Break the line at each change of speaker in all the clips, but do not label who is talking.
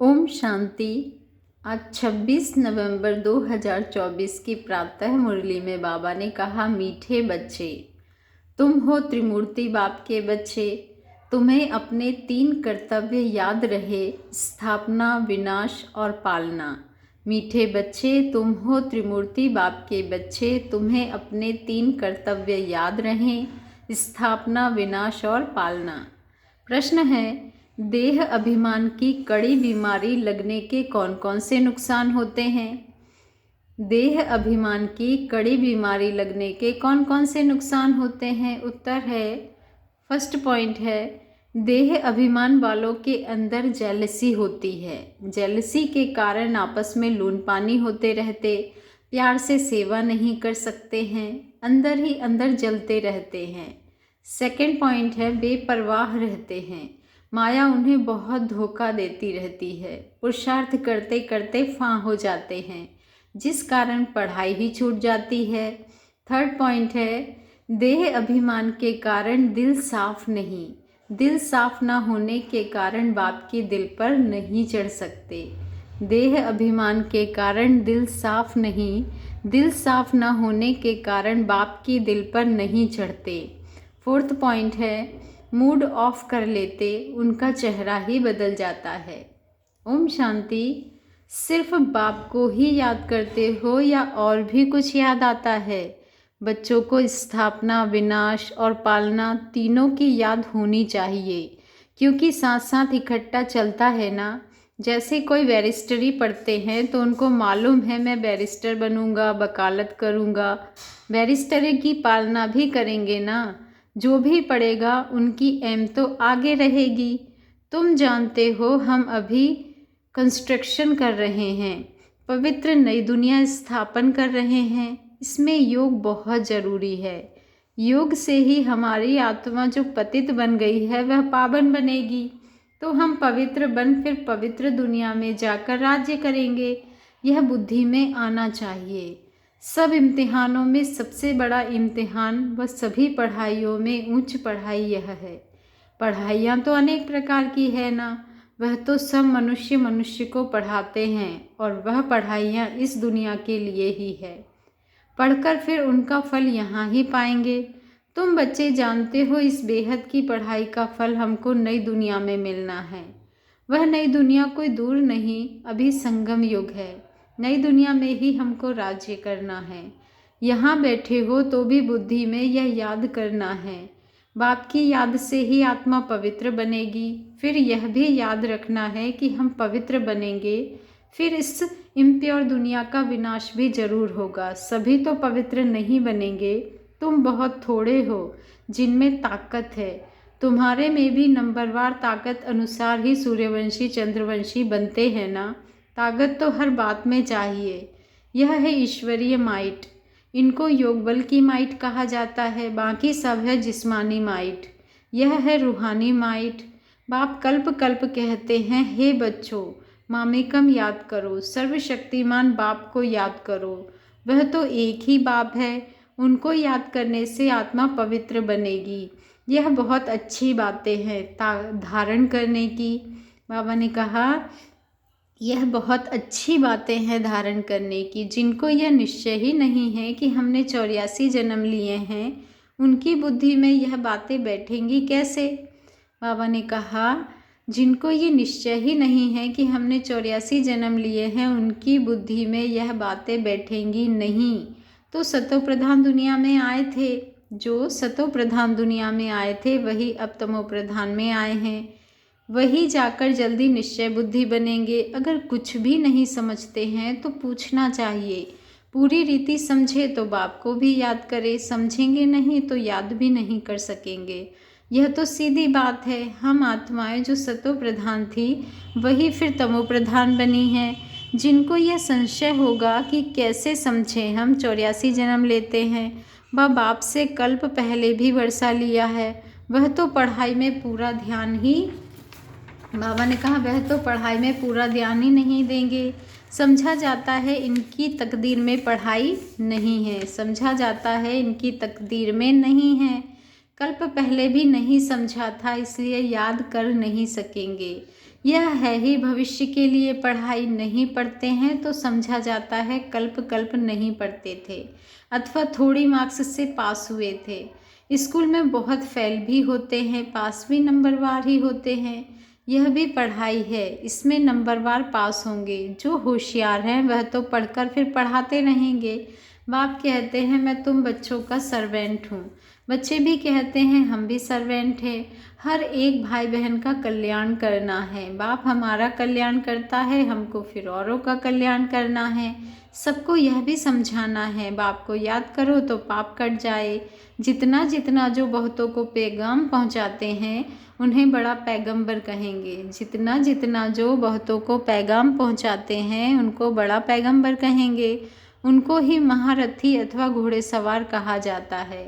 ओम शांति। आज 26 नवंबर 2024 की प्रातः मुरली में बाबा ने कहा, मीठे बच्चे, तुम हो त्रिमूर्ति बाप के बच्चे। तुम्हें अपने 3 कर्तव्य याद रहे, स्थापना, विनाश और पालना। मीठे बच्चे, तुम हो त्रिमूर्ति बाप के बच्चे। तुम्हें अपने 3 कर्तव्य याद रहें, स्थापना, विनाश और पालना। प्रश्न है, देह अभिमान की कड़ी बीमारी लगने के कौन कौन से नुकसान होते हैं? देह अभिमान की कड़ी बीमारी लगने के कौन कौन से नुकसान होते हैं? उत्तर है, फर्स्ट पॉइंट है, देह अभिमान वालों के अंदर जेलसी होती है। जेलसी के कारण आपस में लून पानी होते रहते, प्यार से सेवा नहीं कर सकते हैं, अंदर ही अंदर जलते रहते हैं। सेकंड पॉइंट है, बेपरवाह रहते हैं, माया उन्हें बहुत धोखा देती रहती है, पुरुषार्थ करते करते फां हो जाते हैं, जिस कारण पढ़ाई ही छूट जाती है। थर्ड पॉइंट है, देह अभिमान के कारण दिल साफ नहीं, दिल साफ ना होने के कारण बाप के दिल पर नहीं चढ़ सकते। देह अभिमान के कारण दिल साफ नहीं, दिल साफ ना होने के कारण बाप के दिल पर नहीं चढ़ते। फोर्थ पॉइंट है, मूड ऑफ कर लेते, उनका चेहरा ही बदल जाता है। ओम शांति। सिर्फ बाप को ही याद करते हो या और भी कुछ याद आता है? बच्चों को स्थापना, विनाश और पालना तीनों की याद होनी चाहिए, क्योंकि साथ साथ इकट्ठा चलता है ना। जैसे कोई बैरिस्टरी पढ़ते हैं तो उनको मालूम है मैं बैरिस्टर बनूंगा, वकालत करूंगा, बैरिस्टरी की पालना भी करेंगे ना। जो भी पढ़ेगा उनकी एम तो आगे रहेगी। तुम जानते हो हम अभी कंस्ट्रक्शन कर रहे हैं, पवित्र नई दुनिया स्थापन कर रहे हैं। इसमें योग बहुत ज़रूरी है। योग से ही हमारी आत्मा जो पतित बन गई है वह पावन बनेगी, तो हम पवित्र बन फिर पवित्र दुनिया में जाकर राज्य करेंगे। यह बुद्धि में आना चाहिए। सब इम्तिहानों में सबसे बड़ा इम्तिहान व सभी पढ़ाइयों में उच्च पढ़ाई यह है। पढ़ाइयाँ तो अनेक प्रकार की है ना, वह तो सब मनुष्य मनुष्य को पढ़ाते हैं और वह पढ़ाइयाँ इस दुनिया के लिए ही है। पढ़कर फिर उनका फल यहाँ ही पाएंगे। तुम बच्चे जानते हो इस बेहद की पढ़ाई का फल हमको नई दुनिया में मिलना है। वह नई दुनिया कोई दूर नहीं, अभी संगम युग है। नई दुनिया में ही हमको राज्य करना है। यहाँ बैठे हो तो भी बुद्धि में यह याद करना है, बाप की याद से ही आत्मा पवित्र बनेगी। फिर यह भी याद रखना है कि हम पवित्र बनेंगे, फिर इस इम्प्योर दुनिया का विनाश भी जरूर होगा। सभी तो पवित्र नहीं बनेंगे। तुम बहुत थोड़े हो जिनमें ताकत है। तुम्हारे में भी नंबरवार ताकत अनुसार ही सूर्यवंशी चंद्रवंशी बनते हैं ना। ताकत तो हर बात में चाहिए। यह है ईश्वरीय माइट। इनको योग बल की माइट कहा जाता है, बाकी सब है जिस्मानी माइट। यह है रूहानी माइट। बाप कल्प कल्प कहते हैं, हे बच्चों, मामेकम याद करो, सर्वशक्तिमान बाप को याद करो। वह तो एक ही बाप है, उनको याद करने से आत्मा पवित्र बनेगी। यह बहुत अच्छी बातें हैं धारण करने की। बाबा ने कहा, यह बहुत अच्छी बातें हैं धारण करने की। जिनको यह निश्चय ही नहीं है कि हमने 84 जन्म लिए हैं, उनकी बुद्धि में यह बातें बैठेंगी कैसे? बाबा ने कहा, जिनको ये निश्चय ही नहीं है कि हमने 84 जन्म लिए हैं, उनकी बुद्धि में यह बातें बैठेंगी नहीं। तो सतो प्रधान दुनिया में आए थे, जो सतो प्रधान दुनिया में आए थे वही अब तमो प्रधान में आए हैं। वही जाकर जल्दी निश्चय बुद्धि बनेंगे। अगर कुछ भी नहीं समझते हैं तो पूछना चाहिए। पूरी रीति समझे तो बाप को भी याद करे, समझेंगे नहीं तो याद भी नहीं कर सकेंगे। यह तो सीधी बात है। हम आत्माएं जो सतो प्रधान थी वही फिर तमो प्रधान बनी हैं। जिनको यह संशय होगा कि कैसे समझे हम 84 जन्म लेते हैं, वह बाप से कल्प पहले भी वर्षा लिया है, वह तो पढ़ाई में पूरा ध्यान ही, बाबा ने कहा, वह तो पढ़ाई में पूरा ध्यान ही नहीं देंगे। समझा जाता है इनकी तकदीर में पढ़ाई नहीं है, समझा जाता है इनकी तकदीर में नहीं है। कल्प पहले भी नहीं समझा था, इसलिए याद कर नहीं सकेंगे। यह है ही भविष्य के लिए पढ़ाई नहीं पढ़ते हैं तो समझा जाता है कल्प कल्प नहीं पढ़ते थे अथवा थोड़ी मार्क्स से पास हुए थे। स्कूल में बहुत फेल भी होते हैं, पास भी नंबरवार ही होते हैं। यह भी पढ़ाई है, इसमें नंबरवार पास होंगे। जो होशियार हैं वह तो पढ़कर फिर पढ़ाते रहेंगे। बाप कहते हैं मैं तुम बच्चों का सर्वेंट हूँ, बच्चे भी कहते हैं हम भी सर्वेंट हैं। हर एक भाई बहन का कल्याण करना है। बाप हमारा कल्याण करता है, हमको फिर औरों का कल्याण करना है। सबको यह भी समझाना है, बाप को याद करो तो पाप कट जाए। जितना जितना जो बहुतों को पैगाम पहुंचाते हैं उन्हें बड़ा पैगंबर कहेंगे। जितना जितना जो बहुतों को पैगाम पहुंचाते हैं उनको बड़ा पैगंबर कहेंगे। उनको ही महारथी अथवा घोड़ेसवार कहा जाता है।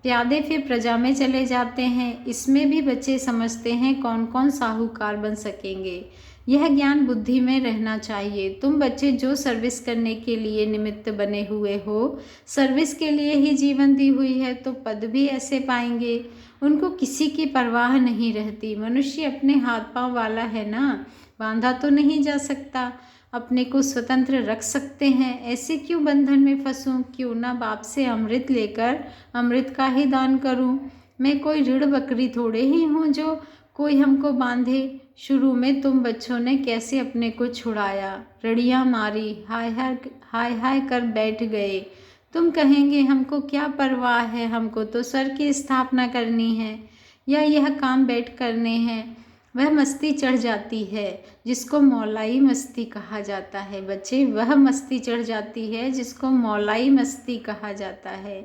प्यादे फिर प्रजा में चले जाते हैं। इसमें भी बच्चे समझते हैं कौन कौन साहूकार बन सकेंगे। यह ज्ञान बुद्धि में रहना चाहिए। तुम बच्चे जो सर्विस करने के लिए निमित्त बने हुए हो, सर्विस के लिए ही जीवन दी हुई है, तो पद भी ऐसे पाएंगे। उनको किसी की परवाह नहीं रहती। मनुष्य अपने हाथ पांव वाला है ना, बांधा तो नहीं जा सकता। अपने को स्वतंत्र रख सकते हैं, ऐसे क्यों बंधन में फंसूं? क्यों ना बाप से अमृत लेकर अमृत का ही दान करूं। मैं कोई ऋण बकरी थोड़े ही हूँ जो कोई हमको बांधे। शुरू में तुम बच्चों ने कैसे अपने को छुड़ाया, रड़ियाँ मारी, हाय हाय हाय हाय कर बैठ गए। तुम कहेंगे हमको क्या परवाह है, हमको तो सर की स्थापना करनी है या यह काम बैठ करने हैं। वह मस्ती चढ़ जाती है जिसको मौलाई मस्ती कहा जाता है। बच्चे, वह मस्ती चढ़ जाती है जिसको मौलाई मस्ती कहा जाता है।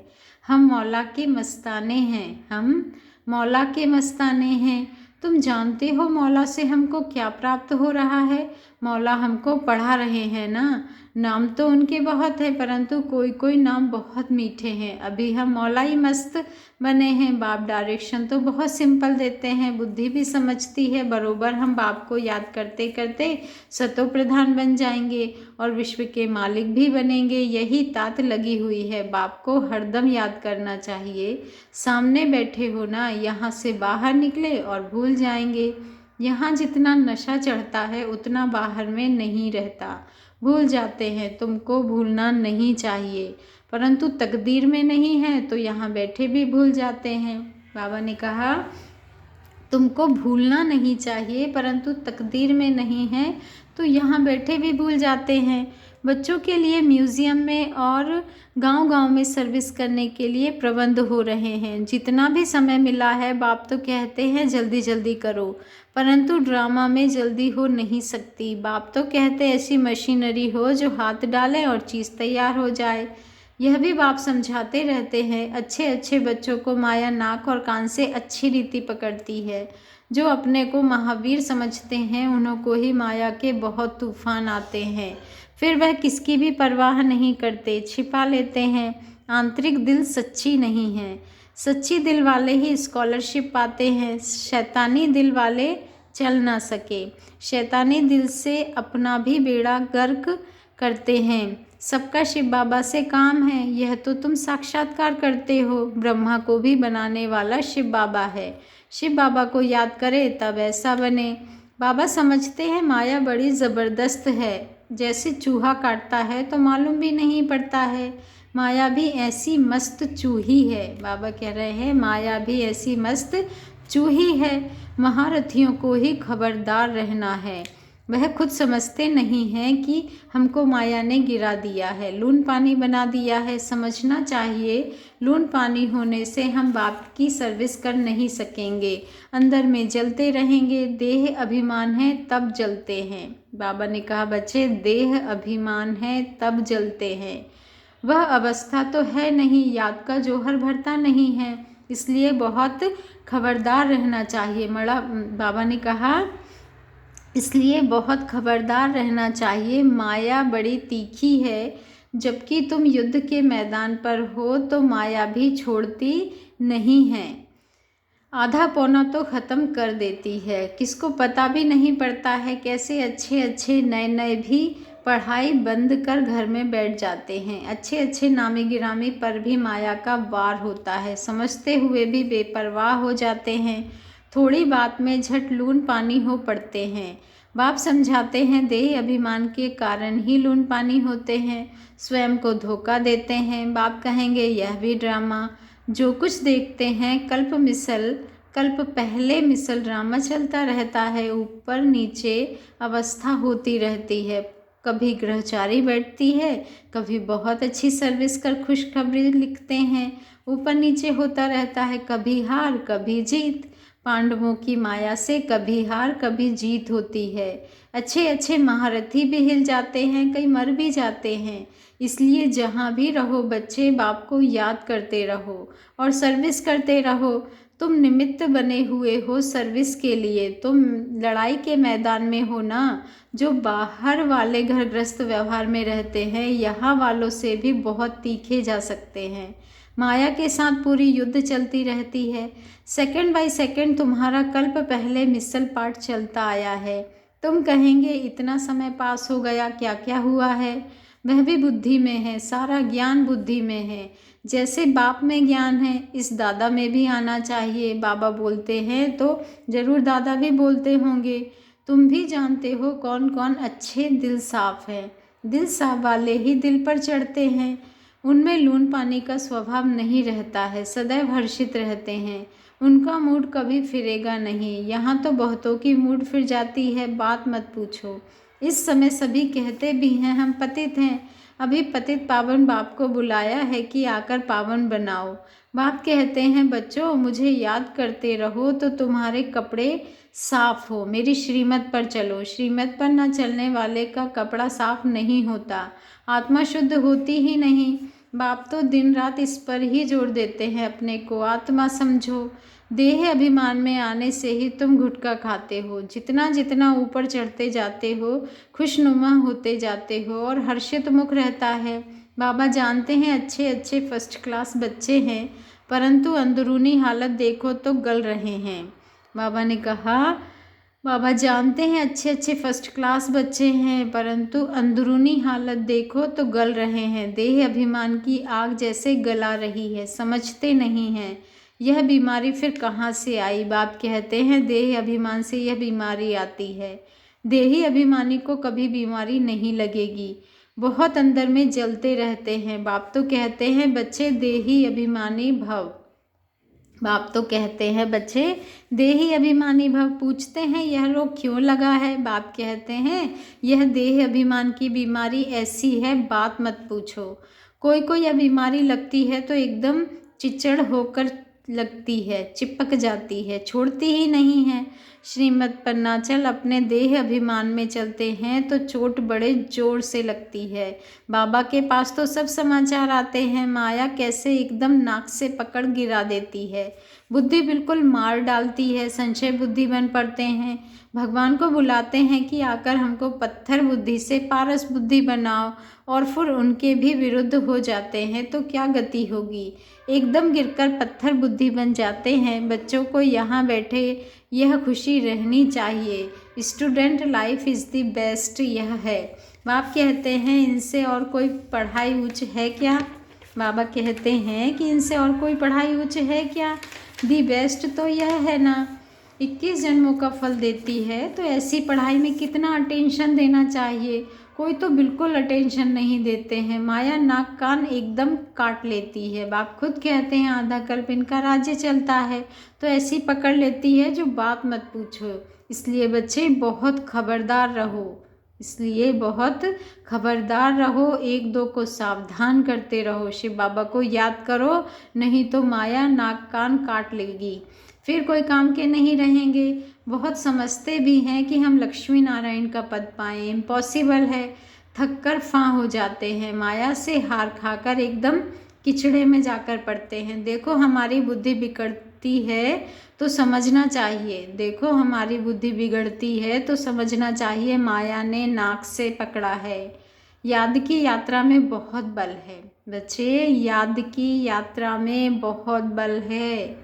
हम मौला के मस्ताने हैं, हम मौला के मस्ताने हैं। तुम जानते हो मौला से हमको क्या प्राप्त हो रहा है? मौला हमको पढ़ा रहे हैं ना। नाम तो उनके बहुत है, परंतु कोई कोई नाम बहुत मीठे हैं। अभी हम मौला ही मस्त बने हैं। बाप डायरेक्शन तो बहुत सिंपल देते हैं, बुद्धि भी समझती है। बरोबर हम बाप को याद करते करते सतो प्रधान बन जाएंगे और विश्व के मालिक भी बनेंगे। यही तात लगी हुई है। बाप को हरदम याद करना चाहिए। सामने बैठे हो ना, यहाँ से बाहर निकले और भूल जाएंगे। यहाँ जितना नशा चढ़ता है उतना बाहर में नहीं रहता, भूल जाते हैं। तुमको भूलना नहीं चाहिए, परंतु तकदीर में नहीं है तो यहाँ बैठे भी भूल जाते हैं। बाबा ने कहा तुमको भूलना नहीं चाहिए, परंतु तकदीर में नहीं है तो यहाँ बैठे भी भूल जाते हैं। बच्चों के लिए म्यूज़ियम में और गांव-गांव में सर्विस करने के लिए प्रबंध हो रहे हैं। जितना भी समय मिला है, बाप तो कहते हैं जल्दी जल्दी करो, परंतु ड्रामा में जल्दी हो नहीं सकती। बाप तो कहते ऐसी मशीनरी हो जो हाथ डाले और चीज़ तैयार हो जाए। यह भी बाप समझाते रहते हैं। अच्छे अच्छे बच्चों को माया नाक और कान से अच्छी रीति पकड़ती है। जो अपने को महावीर समझते हैं उन्हों को ही माया के बहुत तूफान आते हैं। फिर वह किसकी भी परवाह नहीं करते, छिपा लेते हैं। आंतरिक दिल सच्ची नहीं है। सच्ची दिल वाले ही स्कॉलरशिप पाते हैं। शैतानी दिल वाले चल ना सके। शैतानी दिल से अपना भी बेड़ा गर्क करते हैं। सबका शिव बाबा से काम है, यह तो तुम साक्षात्कार करते हो। ब्रह्मा को भी बनाने वाला शिव बाबा है। शिव बाबा को याद करे तब ऐसा बने। बाबा समझते हैं माया बड़ी ज़बरदस्त है। जैसे चूहा काटता है तो मालूम भी नहीं पड़ता है। माया भी ऐसी मस्त चूही है। बाबा कह रहे हैं माया भी ऐसी मस्त चूही है। महारथियों को ही खबरदार रहना है। वह खुद समझते नहीं हैं कि हमको माया ने गिरा दिया है, लून पानी बना दिया है। समझना चाहिए लून पानी होने से हम बाप की सर्विस कर नहीं सकेंगे, अंदर में जलते रहेंगे। देह अभिमान है तब जलते हैं। बाबा ने कहा बच्चे, देह अभिमान है तब जलते हैं। वह अवस्था तो है नहीं, याद का जौहर भरता नहीं है, इसलिए बहुत खबरदार रहना चाहिए। बाबा ने कहा इसलिए बहुत खबरदार रहना चाहिए। माया बड़ी तीखी है। जबकि तुम युद्ध के मैदान पर हो तो माया भी छोड़ती नहीं है। आधा पौना तो ख़त्म कर देती है। किसको पता भी नहीं पड़ता है कैसे अच्छे अच्छे नए नए भी पढ़ाई बंद कर घर में बैठ जाते हैं। अच्छे अच्छे नामी गिरामी पर भी माया का वार होता है। समझते हुए भी बेपरवाह हो जाते हैं। थोड़ी बात में झट लून पानी हो पड़ते हैं। बाप समझाते हैं देह अभिमान के कारण ही लून पानी होते हैं, स्वयं को धोखा देते हैं। बाप कहेंगे यह भी ड्रामा, जो कुछ देखते हैं कल्प पहले मिसल ड्रामा चलता रहता है, ऊपर नीचे अवस्था होती रहती है। कभी ग्रहचारी बैठती है, कभी बहुत अच्छी सर्विस कर खुशखबरी लिखते हैं, ऊपर नीचे होता रहता है, कभी हार कभी जीत। पांडवों की माया से कभी हार कभी जीत होती है। अच्छे अच्छे महारथी भी हिल जाते हैं, कई मर भी जाते हैं। इसलिए जहाँ भी रहो बच्चे, बाप को याद करते रहो और सर्विस करते रहो। तुम निमित्त बने हुए हो सर्विस के लिए, तुम लड़ाई के मैदान में हो ना। जो बाहर वाले घरग्रस्त व्यवहार में रहते हैं, यहाँ वालों से भी बहुत तीखे जा सकते हैं। माया के साथ पूरी युद्ध चलती रहती है। सेकंड बाय सेकंड तुम्हारा कल्प पहले मिसल पाठ चलता आया है। तुम कहेंगे इतना समय पास हो गया, क्या क्या हुआ है। वह भी बुद्धि में है, सारा ज्ञान बुद्धि में है। जैसे बाप में ज्ञान है, इस दादा में भी आना चाहिए। बाबा बोलते हैं तो जरूर दादा भी बोलते होंगे। तुम भी जानते हो कौन कौन अच्छे दिल साफ है। दिल साफ वाले ही दिल पर चढ़ते हैं। उनमें लून पानी का स्वभाव नहीं रहता है, सदैव हर्षित रहते हैं। उनका मूड कभी फिरेगा नहीं। यहाँ तो बहुतों की मूड फिर जाती है, बात मत पूछो। इस समय सभी कहते भी हैं हम पतित हैं। अभी पतित पावन बाप को बुलाया है कि आकर पावन बनाओ। बाप कहते हैं बच्चों, मुझे याद करते रहो तो तुम्हारे कपड़े साफ हो। मेरी श्रीमत पर चलो। श्रीमत पर न चलने वाले का कपड़ा साफ नहीं होता, आत्मा शुद्ध होती ही नहीं। बाप तो दिन रात इस पर ही जोर देते हैं, अपने को आत्मा समझो। देह अभिमान में आने से ही तुम गुटखा खाते हो। जितना जितना ऊपर चढ़ते जाते हो, खुशनुमा होते जाते हो और हर्षित मुख रहता है। बाबा जानते हैं अच्छे अच्छे फर्स्ट क्लास बच्चे हैं, परंतु अंदरूनी हालत देखो तो गल रहे हैं। बाबा ने कहा, बाबा जानते हैं अच्छे अच्छे फर्स्ट क्लास बच्चे हैं, परंतु अंदरूनी हालत देखो तो गल रहे हैं। देह अभिमान की आग जैसे गला रही है, समझते नहीं हैं। यह बीमारी फिर कहाँ से आई। बाप कहते हैं देह अभिमान से यह बीमारी आती है। देही अभिमानी को कभी बीमारी नहीं लगेगी, बहुत अंदर में जलते रहते हैं। बाप तो कहते हैं बच्चे देही अभिमानी भव। बाप तो कहते हैं बच्चे देही अभिमानी भव। पूछते हैं यह रोग क्यों लगा है। बाप कहते हैं यह देह अभिमान की बीमारी ऐसी है, बात मत पूछो। कोई कोई यह बीमारी लगती है तो एकदम चिचड़ होकर लगती है, चिपक जाती है, छोड़ती ही नहीं है। श्रीमत पर ना चल, अपने देह अभिमान में चलते हैं तो चोट बड़े जोर से लगती है। बाबा के पास तो सब समाचार आते हैं, माया कैसे एकदम नाक से पकड़ गिरा देती है, बुद्धि बिल्कुल मार डालती है, संशय बुद्धि बन पड़ते हैं। भगवान को बुलाते हैं कि आकर हमको पत्थर बुद्धि से पारस बुद्धि बनाओ, और फिर उनके भी विरुद्ध हो जाते हैं तो क्या गति होगी। एकदम गिरकर पत्थर बुद्धि बन जाते हैं। बच्चों को यहाँ बैठे यह खुशी रहनी चाहिए। Student life is the best, यह है। बाप कहते हैं इनसे और कोई पढ़ाई उच्च है क्या। बाबा कहते हैं कि इनसे और कोई पढ़ाई उच्च है क्या। दी बेस्ट तो यह है ना, 21 जन्मों का फल देती है, तो ऐसी पढ़ाई में कितना अटेंशन देना चाहिए। कोई तो बिल्कुल अटेंशन नहीं देते हैं। माया नाक कान एकदम काट लेती है। बाप खुद कहते हैं आधा कल्प इनका राज्य चलता है, तो ऐसी पकड़ लेती है जो बात मत पूछो। इसलिए बच्चे बहुत खबरदार रहो, इसलिए बहुत खबरदार रहो, एक दो को सावधान करते रहो। शिव बाबा को याद करो, नहीं तो माया नाक कान काट लेगी, फिर कोई काम के नहीं रहेंगे। बहुत समझते भी हैं कि हम लक्ष्मी नारायण का पद पाएं, इम्पॉसिबल है। थक कर फां हो जाते हैं, माया से हार खाकर एकदम किचड़े में जाकर पड़ते हैं। देखो हमारी बुद्धि बिगड़ती है तो समझना चाहिए, देखो हमारी बुद्धि बिगड़ती है तो समझना चाहिए माया ने नाक से पकड़ा है। याद की यात्रा में बहुत बल है बच्चे, याद की यात्रा में बहुत बल है,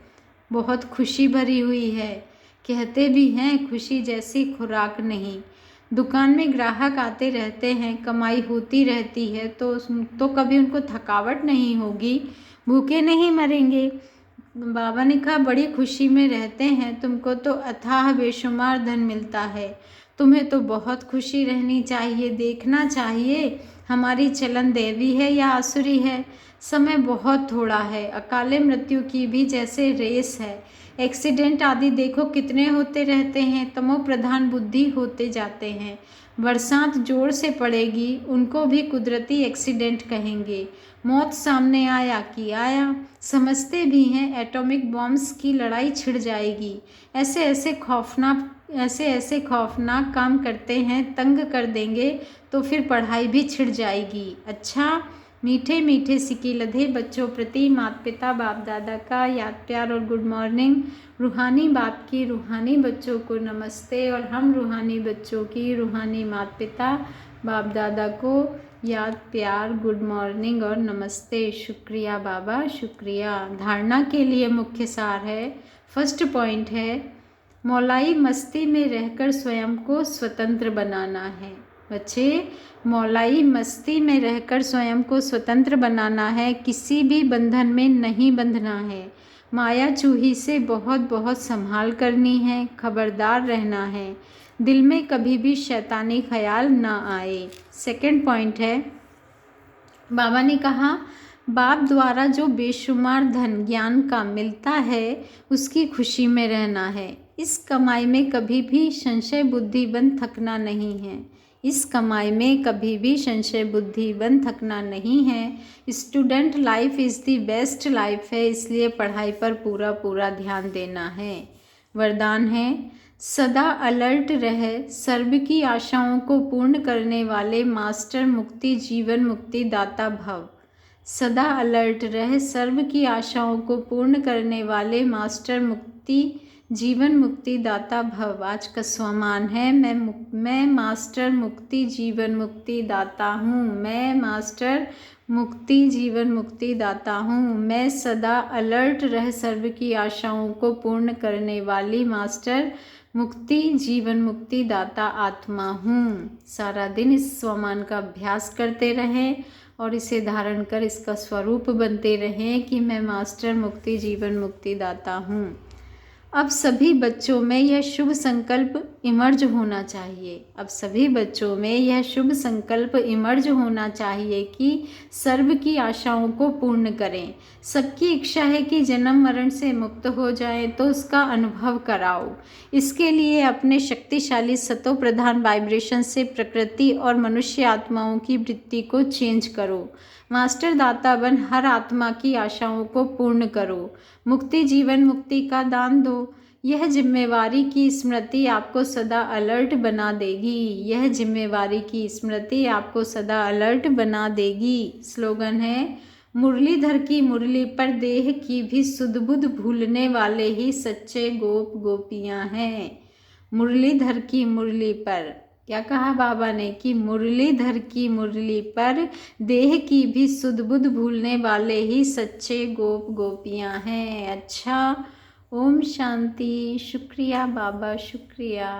बहुत खुशी भरी हुई है। कहते भी हैं खुशी जैसी खुराक नहीं। दुकान में ग्राहक आते रहते हैं, कमाई होती रहती है, तो कभी उनको थकावट नहीं होगी, भूखे नहीं मरेंगे। बाबा ने कहा बड़ी खुशी में रहते हैं, तुमको तो अथाह बेशुमार धन मिलता है, तुम्हें तो बहुत खुशी रहनी चाहिए, देखना चाहिए हमारी चलन देवी है या आसुरी है। समय बहुत थोड़ा है, अकाले मृत्यु की भी जैसे रेस है। एक्सीडेंट आदि देखो कितने होते रहते हैं, तमो प्रधान बुद्धि होते जाते हैं। बरसात जोर से पड़ेगी, उनको भी कुदरती एक्सीडेंट कहेंगे। मौत सामने आया कि आया, समझते भी हैं एटॉमिक बॉम्ब्स की लड़ाई छिड़ जाएगी। ऐसे ऐसे खौफनाक काम करते हैं, तंग कर देंगे तो फिर पढ़ाई भी छिड़ जाएगी। अच्छा, मीठे मीठे सिक्के लधे बच्चों प्रति माता पिता बाप दादा का याद प्यार और गुड मॉर्निंग। रूहानी बाप की रूहानी बच्चों को नमस्ते और हम रूहानी बच्चों की रूहानी माता पिता बाप दादा को याद प्यार गुड मॉर्निंग और नमस्ते। शुक्रिया बाबा, शुक्रिया। धारणा के लिए मुख्य सार है, फर्स्ट पॉइंट है, मौलाई मस्ती में रहकर स्वयं को स्वतंत्र बनाना है। बच्चे, मौलाई मस्ती में रहकर स्वयं को स्वतंत्र बनाना है, किसी भी बंधन में नहीं बंधना है। माया चूही से बहुत बहुत संभाल करनी है, खबरदार रहना है, दिल में कभी भी शैतानी ख्याल ना आए। सेकंड पॉइंट है, बाबा ने कहा बाप द्वारा जो बेशुमार धन ज्ञान का मिलता है उसकी खुशी में रहना है। इस कमाई में कभी भी संशय बुद्धि बन थकना नहीं है। इस कमाई में कभी भी संशय बुद्धि बन थकना नहीं है। Student life is the best life है, इसलिए पढ़ाई पर पूरा पूरा ध्यान देना है। वरदान है, सदा अलर्ट रहे, सर्व की आशाओं को पूर्ण करने वाले मास्टर मुक्ति जीवन मुक्ति दाता भव। सदा अलर्ट रहे, सर्व की आशाओं को पूर्ण करने वाले मास्टर मुक्ति जीवन मुक्ति दाता भव। आज का स्वमान है, मैं मास्टर मुक्ति जीवन मुक्ति दाता हूँ। मैं मास्टर मुक्ति जीवन मुक्ति दाता हूँ। मैं सदा अलर्ट रह सर्व की आशाओं को पूर्ण करने वाली मास्टर मुक्ति जीवन मुक्ति दाता आत्मा हूँ। सारा दिन इस स्वमान का अभ्यास करते रहें और इसे धारण कर इसका स्वरूप बनते रहें कि मैं मास्टर मुक्ति जीवन मुक्ति दाता हूँ। अब सभी बच्चों में यह शुभ संकल्प इमर्ज होना चाहिए। अब सभी बच्चों में यह शुभ संकल्प इमर्ज होना चाहिए कि सर्व की आशाओं को पूर्ण करें। सबकी इच्छा है कि जन्म मरण से मुक्त हो जाएं, तो उसका अनुभव कराओ। इसके लिए अपने शक्तिशाली सतो प्रधान वाइब्रेशन से प्रकृति और मनुष्य आत्माओं की वृत्ति को चेंज करो। मास्टर दाता बन हर आत्मा की आशाओं को पूर्ण करो। मुक्ति जीवन मुक्ति का दान दो। यह जिम्मेवारी की स्मृति आपको सदा अलर्ट बना देगी। यह जिम्मेवारी की स्मृति आपको सदा अलर्ट बना देगी। स्लोगन है, मुरलीधर की मुरली पर देह की भी सुध बुध भूलने वाले ही सच्चे गोप गोपियाँ हैं। मुरलीधर की मुरली पर क्या कहा बाबा ने कि मुरलीधर की मुरली पर देह की भी सुध बुध भूलने वाले ही सच्चे गोप गोपियाँ हैं। अच्छा, ओम शांति। शुक्रिया बाबा, शुक्रिया।